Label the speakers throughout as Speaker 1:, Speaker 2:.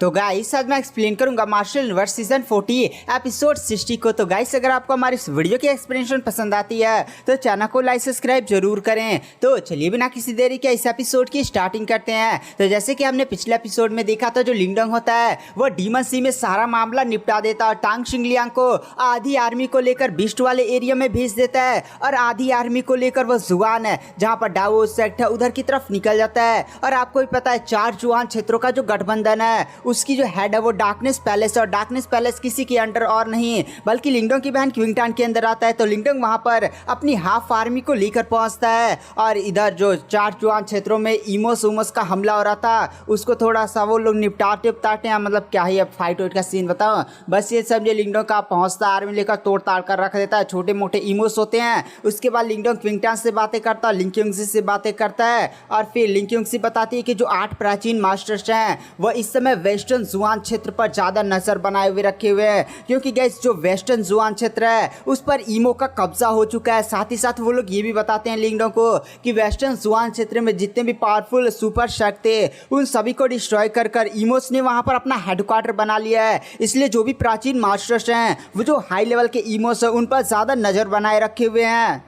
Speaker 1: तो गाइस आज मैं एक्सप्लेन करूंगा मार्शल यूनिवर्स सीजन 40 एपिसोड 60 को। तो गाइस अगर आपको हमारी इस वीडियो की एक्सप्लेनेशन पसंद आती है तो चैनल को लाइक सब्सक्राइब जरूर करें। तो चलिए बिना किसी देरी के इस एपिसोड की स्टार्टिंग करते हैं। तो जैसे कि हमने पिछले एपिसोड में देखा था, जो लिंगडोंग होता है वो डीमन सी में सारा मामला निपटा देता है और टांग शिंगलियांग को आधी आर्मी को लेकर बिस्ट वाले एरिया में भेज देता है और आधी आर्मी को लेकर वो जुआन है जहाँ पर डावो सेक्ट है उधर की तरफ निकल जाता है। और आपको भी पता है 4 जुआन क्षेत्रों का जो गठबंधन है उसकी जो हेड है वो डार्कनेस पैलेस है और डार्कनेस पैलेस किसी के अंडर और नहीं बल्कि लिंगडोंग की बहन क्विंगटान के अंदर आता है। तो लिंगडोंग वहां पर अपनी हाफ आर्मी को लेकर पहुंचता है और इधर जो 4 जुआन क्षेत्रों में इमोस उमोस का हमला हो रहा था उसको थोड़ा सा वो लोग निपटाते हैं। मतलब क्या ही अब फाइट वाइट का सीन बताओ, बस ये सब। ये लिंगडोंग का पहुंचता आर्मी लेकर तोड़ ताड़ कर रख देता है, छोटे मोटे इमोस होते हैं। उसके बाद लिंगडोंग क्विंगटान से बातें करता है, लिंक्यूंगसी से बातें करता है और फिर लिंक्यूंगसी बताती है कि जो 8 प्राचीन मास्टर्स हैं वह इस समय वेस्टर्न जुआन क्षेत्र पर ज़्यादा नजर बनाए हुए रखे हुए हैं, क्योंकि गैस जो वेस्टर्न जुआन क्षेत्र है उस पर ईमो का कब्जा हो चुका है। साथ ही साथ वो लोग ये भी बताते हैं लिंगडोंग को कि वेस्टर्न जुआन क्षेत्र में जितने भी पावरफुल सुपर शक्ति थे उन सभी को डिस्ट्रॉय कर ईमोस ने वहां पर अपना हेडक्वार्टर बना लिया है। इसलिए जो भी प्राचीन मास्टर्स हैं वो जो हाई लेवल के ईमोस है उन पर ज़्यादा नज़र बनाए रखे हुए हैं।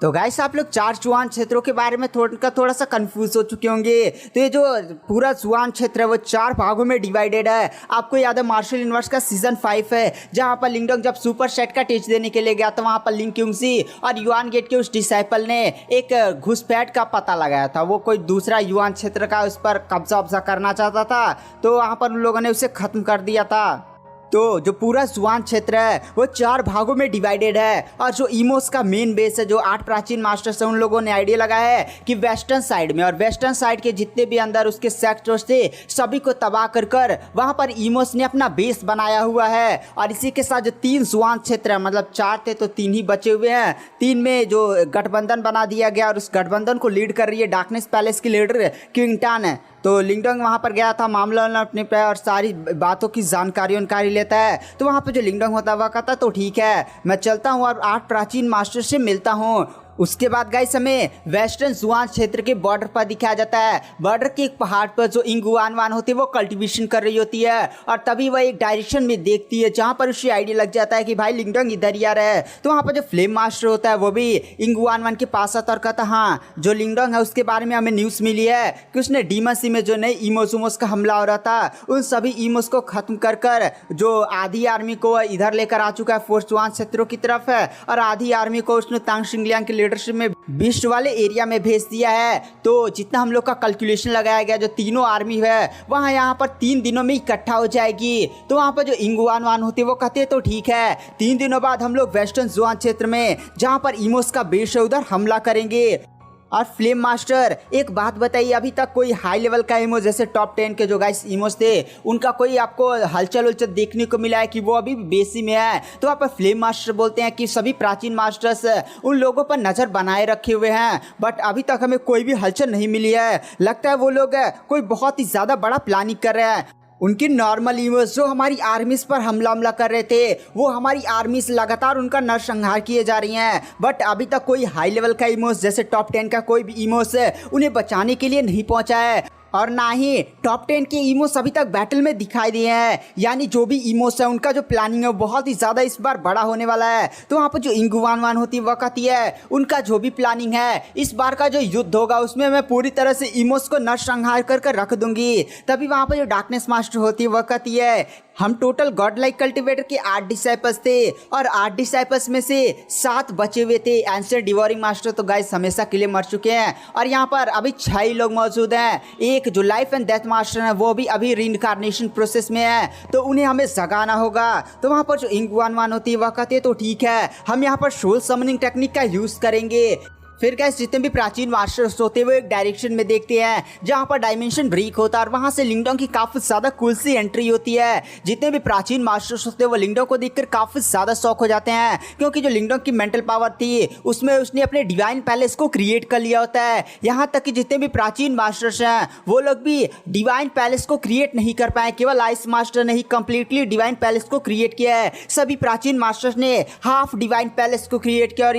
Speaker 1: तो गाइस आप लोग 4 जुआन क्षेत्रों के बारे में थोड़ा सा कंफ्यूज हो चुके होंगे। तो ये जो पूरा जुआन क्षेत्र है वो 4 भागों में डिवाइडेड है। आपको याद है मार्शल यूनिवर्स का सीजन 5 है जहां पर लिंगडोंग जब सुपर सेट का टेस्ट देने के लिए गया तो वहां पर लिंक्यूंगसी और युआन गेट के उस डिसाइपल ने एक घुसपैठ का पता लगाया था। वो कोई दूसरा युआन क्षेत्र का उस पर कब्जा करना चाहता था, तो वहां पर उन लोगों ने उसे खत्म कर दिया था। तो जो पूरा जुआन क्षेत्र है वो 4 भागों में डिवाइडेड है और जो इमोस का मेन बेस है जो 8 प्राचीन मास्टर्स हैं उन लोगों ने आइडिया लगाया है कि वेस्टर्न साइड में और वेस्टर्न साइड के जितने भी अंदर उसके सेक्टर्स थे सभी को तबाह कर वहां पर इमोस ने अपना बेस बनाया हुआ है। और इसी के साथ जो 3 जुआन क्षेत्र है, मतलब 4 थे तो 3 ही बचे हुए हैं, 3 में जो गठबंधन बना दिया गया और उस गठबंधन को लीड कर रही है डार्कनेस पैलेस की लीडर क्विंगटान है। तो लिंगडोंग वहाँ पर गया था मामला अपने पे और सारी बातों की जानकारी लेता है। तो वहाँ पर जो लिंगडोंग होता है वह कहता तो ठीक है मैं चलता हूँ और 8 प्राचीन मास्टर से मिलता हूँ। उसके बाद गाइस हमें वेस्टर्न जुआन क्षेत्र के बॉर्डर पर दिखाया जाता है। बॉर्डर के एक पहाड़ पर जो इंगुआन होती है वो कल्टीवेशन कर रही होती है और तभी वह एक डायरेक्शन में देखती है जहां पर उसे आइडिया लग जाता है कि भाई लिंगडोंग इधर ही आ रहा है। तो वहां पर जो फ्लेम मास्टर होता है वो भी इंगुआन के पास आता और कहता हाँ जो लिंगडोंग है उसके बारे में हमें न्यूज़ मिली है कि उसने डीमन सी में जो नई इमोस उमोस का हमला हो रहा था उन सभी इमोस को खत्म कर जो आधी आर्मी को इधर लेकर आ चुका है फोर्स जुआन क्षेत्रों की तरफ है और आधी आर्मी को उसने टांग शिंगलियांग के लीडरशिप में बिस्ट वाले एरिया में भेज दिया है। तो जितना हम लोग का कैलकुलेशन लगाया गया जो तीनों आर्मी है वहाँ यहाँ पर 3 दिनों में इकट्ठा हो जाएगी। तो वहाँ पर जो इंगुआन होती है वो कहते हैं तो ठीक है 3 दिनों बाद हम लोग वेस्टर्न जुआन क्षेत्र में जहाँ पर इमोस का बेस है उधर हमला करेंगे। और फ्लेम मास्टर एक बात बताइए, अभी तक कोई हाई लेवल का इमोस जैसे टॉप 10 के जो गाइस इमोस थे उनका कोई आपको हलचल देखने को मिला है कि वो अभी बेसी में है? तो वहाँ पर फ्लेम मास्टर बोलते हैं कि सभी प्राचीन मास्टर्स उन लोगों पर नज़र बनाए रखे हुए हैं बट अभी तक हमें कोई भी हलचल नहीं मिली है। लगता है वो लोग कोई बहुत ही ज़्यादा बड़ा प्लानिंग कर रहे हैं। उनकी नॉर्मल इमोस जो हमारी आर्मीज पर हमला कर रहे थे वो हमारी आर्मीज लगातार उनका नरसंहार किए जा रही हैं बट अभी तक कोई हाई लेवल का इमोस जैसे टॉप 10 का कोई भी इमोस उन्हें बचाने के लिए नहीं पहुंचा है और ना ही टॉप 10 के इमोस अभी तक बैटल में दिखाई दिए हैं। यानी जो भी इमोस है उनका जो प्लानिंग है वो बहुत ही ज़्यादा इस बार बड़ा होने वाला है। तो वहाँ पर जो इंगुआन होती है वह कहती है उनका जो भी प्लानिंग है इस बार का जो युद्ध होगा उसमें मैं पूरी तरह से इमोस को नरसंहार कर रख दूंगी। तभी वहाँ पर जो डार्कनेस मास्टर होती है वह कहती है हम टोटल गॉड लाइक कल्टिवेटर के 8 डिसाइपल्स थे और 8 डिसाइपल्स में से 7 बचे हुए थे। एंशिएंट डिवोरिंग मास्टर तो गाइस हमेशा के लिए मर चुके हैं और यहाँ पर अभी 6 ही लोग मौजूद हैं। एक जो लाइफ एंड डेथ मास्टर है वो भी अभी रीइंकार्नेशन प्रोसेस में है, तो उन्हें हमें जगाना होगा। तो वहाँ पर जो इंगुआन होती है वह कहते हैं तो ठीक है हम यहाँ पर सोल समनिंग टेक्निक का यूज़ करेंगे। फिर गैस जितने भी प्राचीन मास्टर्स होते हैं वो एक डायरेक्शन में देखते हैं जहाँ पर डायमेंशन ब्रेक होता है और वहाँ से लिंगडोंग की काफ़ी ज़्यादा कूल सी एंट्री होती है। जितने भी प्राचीन मास्टर्स होते हैं वो लिंगडोंग को देखकर काफ़ी ज़्यादा शौक हो जाते हैं, क्योंकि जो लिंगडोंग की मेंटल पावर थी उसमें उसने अपने डिवाइन पैलेस को क्रिएट कर लिया होता है। यहाँ तक कि जितने भी प्राचीन मास्टर्स हैं वो लोग भी डिवाइन पैलेस को क्रिएट नहीं कर पाए, केवल आइस मास्टर ने ही कंप्लीटली डिवाइन पैलेस को क्रिएट किया है। सभी प्राचीन मास्टर्स ने हाफ डिवाइन पैलेस को क्रिएट किया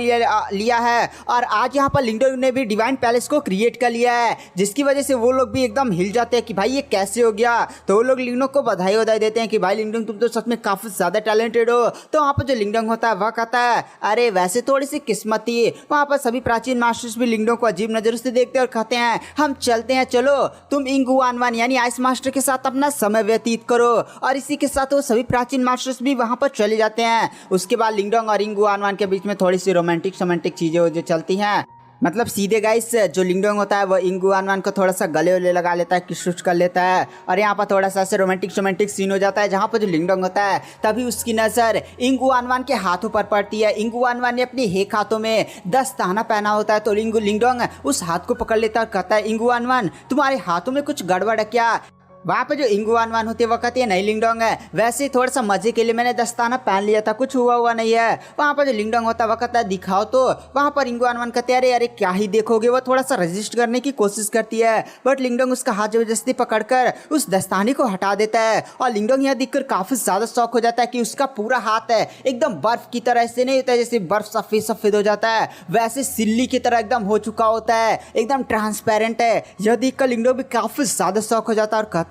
Speaker 1: लिया है और आज यहाँ पर लिंगडोंग ने भी डिवाइन पैलेस को क्रिएट कर लिया है, जिसकी वजह से वो लोग भी एकदम हिल जाते हैं कि भाई ये कैसे हो गया। तो वो लोग लिंगडोंग को बधाई देते हैं कि भाई लिंगडोंग तुम तो सच में काफी ज्यादा टैलेंटेड हो। तो वहाँ पर जो लिंगडोंग होता है वह कहता है अरे वैसे थोड़ी सी किस्मत थी। वहाँ पर सभी प्राचीन मास्टर्स भी लिंगडोंग को अजीब नजरों से देखते हैं और कहते हैं हम चलते हैं, चलो तुम इंगू वानवान यानी आइस मास्टर के साथ अपना समय व्यतीत करो। और इसी के साथ वो सभी प्राचीन मास्टर्स भी वहाँ पर चले जाते हैं। उसके बाद लिंगडोंग और इंगू वानवान के बीच में थोड़ी सी रोमांटिक चीजें जो चलती हैं। मतलब सीधे गाइस जो लिंगडोंग होता है वो इंगू वानवान को थोड़ा सा गले वले लगा लेता है, किस कर लेता है। और यहाँ पर थोड़ा सा ऐसे रोमांटिक सीन हो जाता है, जहाँ पर जो लिंगडोंग होता है तभी उसकी नज़र इंगू वानवान के हाथों पर पड़ती है। इंगू वानवान ने अपने एक हाथों में दस्ताना पहना होता है, तो लिंगडोंग उस हाथ को पकड़ लेता है और कहता है इंगू वानवान तुम्हारे हाथों में कुछ गड़बड़ है क्या। वहाँ पे जो इंगू वानवान होती है वो कहती है नहीं लिंगडोंग है, वैसे ही थोड़ा सा मजे के लिए मैंने दस्ताना पहन लिया था, कुछ हुआ नहीं है। वहाँ पर जो लिंगडोंग होता है वो कहता है दिखाओ। तो वहाँ पर इंगू वानवान कहते हैं अरे अरे क्या ही देखोगे। वो थोड़ा सा रेजिस्ट करने की कोशिश करती है, बट लिंगडोंग उसका हाथ जबरदस्ती पकड़कर उस दस्ताने को हटा देता है। और लिंगडोंग यह देखकर काफी ज्यादा शौक हो जाता है कि उसका पूरा हाथ है एकदम बर्फ की तरह, ऐसे नहीं होता है जैसे बर्फ सफेद सफेद हो जाता है, वैसे सिल्ली की तरह एकदम हो चुका होता है, एकदम ट्रांसपेरेंट है। यह देखकर लिंगडोंग भी काफी ज्यादा शौक हो जाता है और कहता है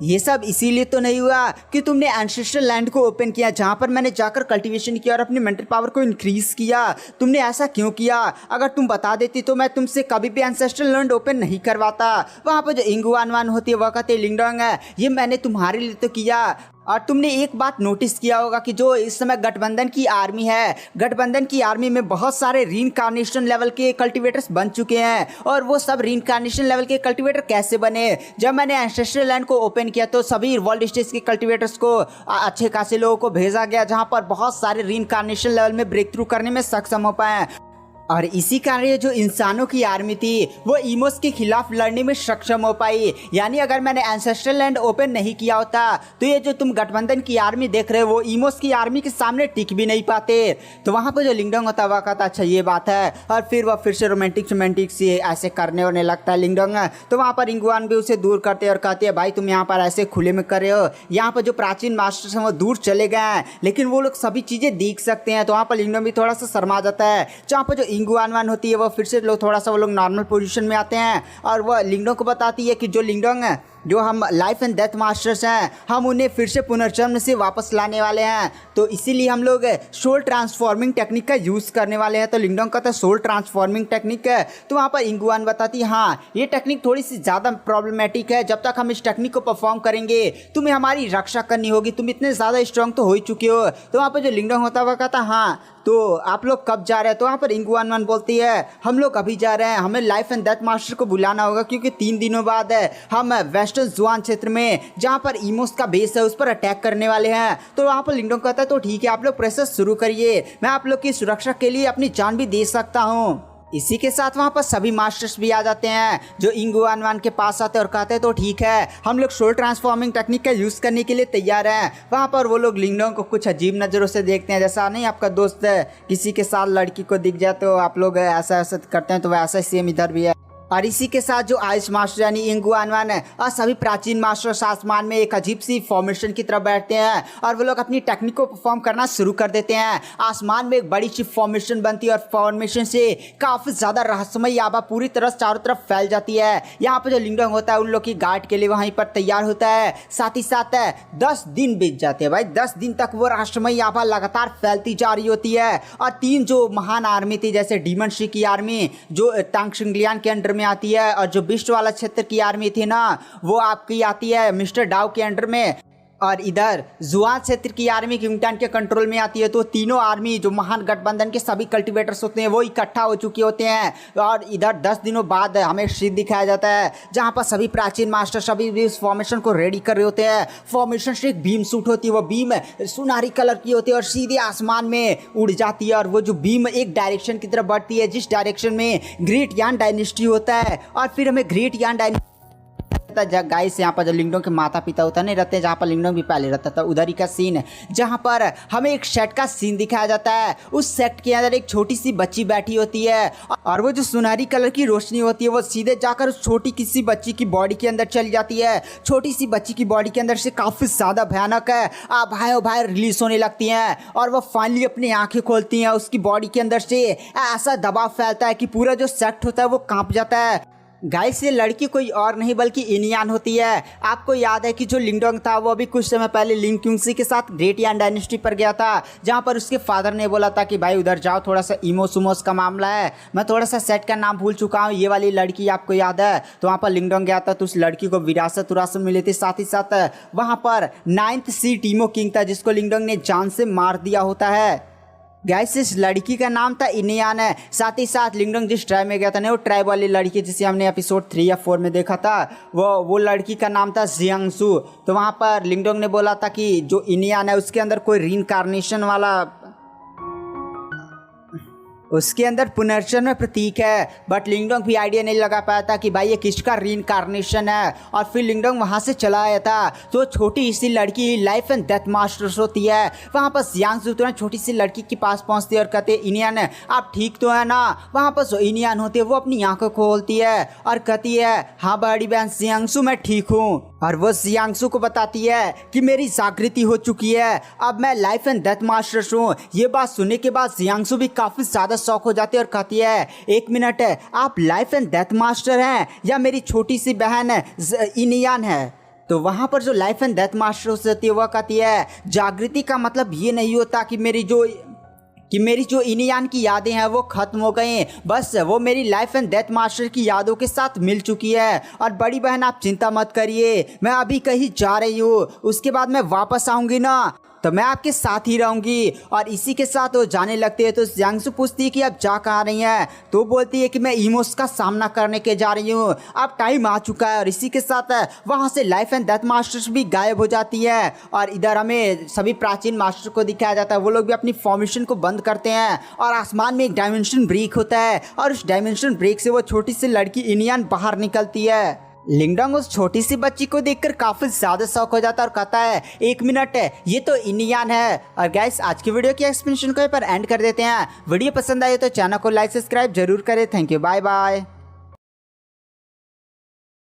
Speaker 1: ये सब इसीलिए तो नहीं हुआ कि तुमने एंसेस्ट्रल लैंड को ओपन किया, जहाँ पर मैंने जाकर कल्टीवेशन किया और अपनी मेंटल पावर को इंक्रीज किया। तुमने ऐसा क्यों किया? अगर तुम बता देती तो मैं तुमसे कभी भी एंसेस्ट्रल लैंड ओपन नहीं करवाता। वहाँ पर जो इंगू वानवान होती है वह कहते लिंगडोंग है ये मैंने तुम्हारे लिए तो किया। और तुमने एक बात नोटिस किया होगा कि जो इस समय गठबंधन की आर्मी है, गठबंधन की आर्मी में बहुत सारे रीइंकार्नेशन लेवल के कल्टीवेटर्स बन चुके हैं। और वो सब रीइंकार्नेशन लेवल के कल्टीवेटर कैसे बने? जब मैंने एंसेस्ट्रल लैंड को ओपन किया तो सभी वर्ल्ड स्टेज के कल्टीवेटर्स को अच्छे खासे लोगों को भेजा गया, जहां पर बहुत सारे रीइंकार्नेशन लेवल में ब्रेक थ्रू करने में सक्षम हो पाए। और इसी कारण ये जो इंसानों की आर्मी थी वो ईमोस के खिलाफ लड़ने में सक्षम हो पाई। यानी अगर मैंने एंसेस्ट्रल लैंड ओपन नहीं किया होता तो ये जो तुम गठबंधन की आर्मी देख रहे हो वो ईमोस की आर्मी के सामने टिक भी नहीं पाते। तो वहाँ पर जो लिंगडोंग होता है वह कहता अच्छा ये बात है, और फिर वह फिर से रोमांटिक से ऐसे करने होने लगता है लिंगडोंग। तो वहाँ पर इंगुआन भी उसे दूर करते हैं और कहते हैं भाई तुम यहाँ पर ऐसे खुले में कर रहे हो, यहाँ पर जो प्राचीन मास्टर्स हैं वो दूर चले गए हैं लेकिन वो लोग सभी चीज़ें देख सकते हैं। तो वहाँ पर लिंगडोंग भी थोड़ा सा शर्मा जाता है। जहाँ पर जो इंगू वानवान होती है वो फिर से लोग थोड़ा सा वो लोग नॉर्मल पोजीशन में आते हैं और वो लिंगडोंग को बताती है कि जो लिंगडोंग है जो हम लाइफ एंड डेथ मास्टर्स हैं हम उन्हें फिर से पुनर्जन्म से वापस लाने वाले हैं, तो इसीलिए हम लोग सोल ट्रांसफॉर्मिंग टेक्निक का यूज़ करने वाले हैं। तो लिंगडोंग कहता है सोल ट्रांसफॉर्मिंग टेक्निक है। तो वहाँ पर इंगुआन बताती है हाँ ये टेक्निक थोड़ी सी ज़्यादा प्रॉब्लमेटिक है, जब तक हम इस टेक्निक को परफॉर्म करेंगे तुम्हें हमारी रक्षा करनी होगी, तुम इतने ज़्यादा स्ट्रॉन्ग तो हो ही चुके हो। तो वहाँ पर जो लिंगडोंग होता है वह कहता हाँ तो आप लोग कब जा रहे हैं? तो वहाँ पर इंगुआन बोलती है हम लोग अभी जा रहे हैं, हमें लाइफ एंड डेथ मास्टर को बुलाना होगा क्योंकि 3 दिनों बाद हम वेस्टर्न जुआन क्षेत्र में जहाँ पर ईमोस का बेस है उस पर अटैक करने वाले हैं। तो वहाँ पर लिंगडोंग कहता है तो ठीक है आप लोग प्रोसेस शुरू करिए, मैं आप लोग की सुरक्षा के लिए अपनी जान भी दे सकता हूँ। इसी के साथ वहाँ पर सभी मास्टर्स भी आ जाते हैं जो इंगू वानवान के पास आते हैं और कहते हैं तो ठीक है हम लोग सोल ट्रांसफॉर्मिंग टेक्निक का यूज़ करने के लिए तैयार हैं। वहाँ पर वो लोग लिंगडोंग को कुछ अजीब नज़रों से देखते हैं, जैसा नहीं आपका दोस्त किसी के साथ लड़की को दिख जाए तो आप लोग ऐसा ऐसा करते हैं, तो वैसा सेम इधर भी है। और इसी के साथ जो आइस मास्टर यानी इंगू वानवान है और सभी प्राचीन मास्टर्स आसमान में एक अजीब सी फॉर्मेशन की तरफ बैठते हैं और वो लोग अपनी टेक्निक को परफॉर्म करना शुरू कर देते हैं। आसमान में एक बड़ी सी फॉर्मेशन बनती है और फॉर्मेशन से काफ़ी ज़्यादा रहस्यमय आभा पूरी तरह चारों तरफ फैल जाती है। यहाँ पर जो लिंगडोंग होता है उन लोग की गार्ड के लिए वहीं पर तैयार होता है। साथ ही साथ 10 दिन बीत जाते हैं भाई, 10 दिन तक वो रहस्यमय आभा लगातार फैलती जा रही होती है। और 3 जो महान आर्मी थी जैसे डीमन शी की आर्मी जो टांग शिंगलियान के अंडर में आती है, और जो बिस्ट वाला क्षेत्र की आर्मी थी ना वो आपकी आती है मिस्टर डाउ के अंडर में, और इधर जुआन क्षेत्र की आर्मी किंगटन के कंट्रोल में आती है। तो तीनों आर्मी जो महान गठबंधन के सभी कल्टीवेटर्स होते हैं वो इकट्ठा हो चुके होते हैं। और इधर 10 दिनों बाद हमें शीट दिखाया जाता है जहां पर सभी प्राचीन मास्टर सभी भी इस फॉर्मेशन को रेडी कर रहे होते हैं। फॉर्मेशन से एक बीम शूट होती है, वो बीम सुनहरी कलर की होती है और सीधे आसमान में उड़ जाती है। और वो जो बीम एक डायरेक्शन की तरफ बढ़ती है जिस डायरेक्शन में ग्रेट यान डायनेस्टी होता है, और फिर हमें ग्रेट यान डायनेस्टी रहता है गाइस, यहाँ पर जो लिंगडोंग के माता पिता होता नहीं रहते, जहाँ पर लिंगडोंग भी पहले रहता था, उधर ही का सीन है जहाँ पर हमें एक सेट का सीन दिखाया जाता है। उस सेट के अंदर एक छोटी सी बच्ची बैठी होती है और वो जो सुनहरी कलर की रोशनी होती है वो सीधे जाकर उस छोटी किसी बच्ची की बॉडी के अंदर चली जाती है। छोटी सी बच्ची की बॉडी के अंदर से काफी ज्यादा भयानक है भाई ओ भाई रिलीज होने लगती हैं और वो फाइनली अपनी आंखें खोलती हैं। उसकी बॉडी के अंदर से ऐसा दबाव फैलता है कि पूरा जो सेट होता है वो कांप जाता है। गाइस ये लड़की कोई और नहीं बल्कि इनियान होती है। आपको याद है कि जो लिंगडोंग था वो अभी कुछ समय पहले लिंग क्यूंगसी के साथ ग्रेट यान डायनेस्टी पर गया था, जहां पर उसके फादर ने बोला था कि भाई उधर जाओ, थोड़ा सा इमोसुमोस का मामला है। मैं थोड़ा सा सेट का नाम भूल चुका हूँ, ये वाली लड़की आपको याद है। तो वहाँ पर लिंगडोंग गया था तो उस लड़की को विरासत मिली थी। साथ ही साथ वहाँ पर 9th सी टीमो किंग था जिसको लिंगडोंग ने जान से मार दिया होता है। गाइस इस लड़की का नाम था इनियान है। साथ ही साथ लिंगडोंग जिस ट्राइब में गया था ना, वो ट्राइब वाली लड़की जिसे हमने एपिसोड 3 या 4 में देखा था, वो लड़की का नाम था जियांगसू। तो वहाँ पर लिंगडोंग ने बोला था कि जो इनियान है उसके अंदर कोई रीइंकार्नेशन वाला, उसके अंदर पुनर्जन्म प्रतीक है। बट लिंगडोंग भी आइडिया नहीं लगा पाया था कि भाई ये किसका रीइंकार्नेशन है। और फिर लिंगडोंग वहाँ से चला आया था। तो छोटी सी लड़की लाइफ एंड डेथ मास्टर्स होती है, वहाँ पर जियांगसू तुरंत छोटी सी लड़की के पास पहुँचती है और कहते हैं इनियान आप ठीक तो है ना। वहाँ पर जो इनियान होती है वो अपनी आंखों खोलती है और कहती है हाँ बड़ी बहन जियांगसू मैं ठीक हूँ। और वो जियांगसू को बताती है कि मेरी जागृति हो चुकी है, अब मैं लाइफ एंड डेथ मास्टर्स हूँ। ये बात सुनने के बाद जियांगसू भी काफ़ी ज़्यादा शौक हो जाती है और कहती है एक मिनट है, आप लाइफ एंड डेथ मास्टर हैं या मेरी छोटी सी बहन इनियान है। तो वहाँ पर जो लाइफ एंड डेथ मास्टर होती है वह कहती है जागृति का मतलब ये नहीं होता कि मेरी जो इनियान की यादें हैं वो खत्म हो गई, बस वो मेरी लाइफ एंड डेथ मास्टर की यादों के साथ मिल चुकी है। और बड़ी बहन आप चिंता मत करिए, मैं अभी कहीं जा रही हूँ, उसके बाद मैं वापस आऊँगी ना तो मैं आपके साथ ही रहूँगी। और इसी के साथ वो जाने लगते हैं। तो जियांगसू पूछती है कि अब जा कहाँ रही हैं। तो बोलती है कि मैं इमोस का सामना करने के जा रही हूँ, अब टाइम आ चुका है। और इसी के साथ वहाँ से लाइफ एंड डेथ मास्टर्स भी गायब हो जाती है और इधर हमें सभी प्राचीन मास्टर को दिखाया जाता है। वो लोग भी अपनी फॉर्मेशन को बंद करते हैं और आसमान में एक डायमेंशन ब्रेक होता है और उस डायमेंशन ब्रेक से वो छोटी सी लड़की इनियान बाहर निकलती है। लिंगडोंग उस छोटी सी बच्ची को देखकर काफी ज्यादा शौक हो जाता है और कहता है एक मिनट है, ये तो इनियान है। और गाइस आज की वीडियो की एक्सप्लेनेशन को यहाँ पर एंड कर देते हैं। वीडियो पसंद आई तो चैनल को लाइक सब्सक्राइब जरूर करें। Thank you, bye bye.